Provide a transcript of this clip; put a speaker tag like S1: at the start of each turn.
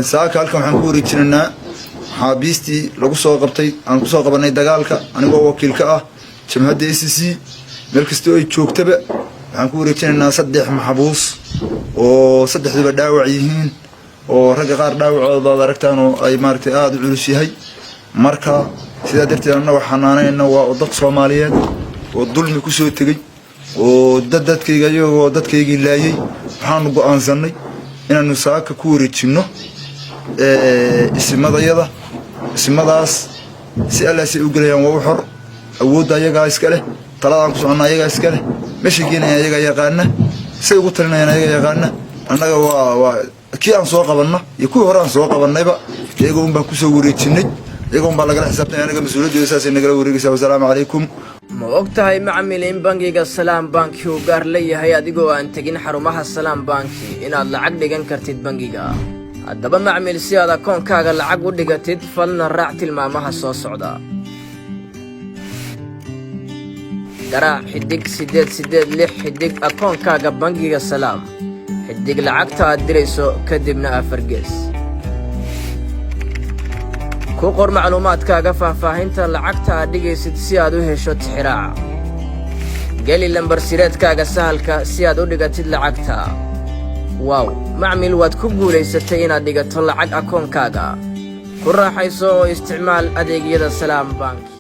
S1: saaka halkan waxaan ku wareejinaa xaabiistii lagu soo qabtay aan ku soo qabanay dagaalka anigoo wakiil ka ah jamhadda ACC meel kasta oo ay joogtaba waxaan ku wareejinaa 3 maxbuus oo saddexduba dhaawac yihiin oo rag qaar dhaawacooda aragtaan oo ay maartay aad u culus yahay marka sida darteed annaga xanaanayna waa dad Soomaaliyeed oo dulmi ku soo tagay oo dadkayga iyagoo dadkaygii laayay waxaan go'aansanay inaanu saaka ku wareejino ismadaas si alla si u galayaan waa xor awood ayaga iska leh taladan ku socon ayaga iska leh meesha geenaya ayaga yaqaana say ugu talinayaan ayaga yaqaana annaga waa kii aan soo qabanna iyo kuwii hore aan soo qabanayba iyaga un baan ku soo wareejinay iyaga un baa laga xisaabtay anaga mas'uuliyadda saas inaga wareegaysa wassalaamu calaykum
S2: ma ogtahay macmiiliin bangiga Salaam Bank uu gaar leeyahay adigoo aan tagin xarumaha Salaam Bank inaad lacag dhigan kartid bangiga haddaba macmiil si aad akoonkaaga lacag u dhigatid falna raac tilmaamaha soo socda garaac xidig 886 xidig akoonkaaga bangiga Salaam xidig lacagta aad dirayso kadibna afar gees ku qor macluumaadkaaga faahfaahinta lacagta aad dhigaysid si aad u hesho tixraaca gali lambar sireedkaaga sahalka si aad u dhigatid lacagta wow macmiil waad ku guulaysatay inaad dhigato lacag akoonkaaga ku raaxayso oo isticmaal adeegyada Salaam Bank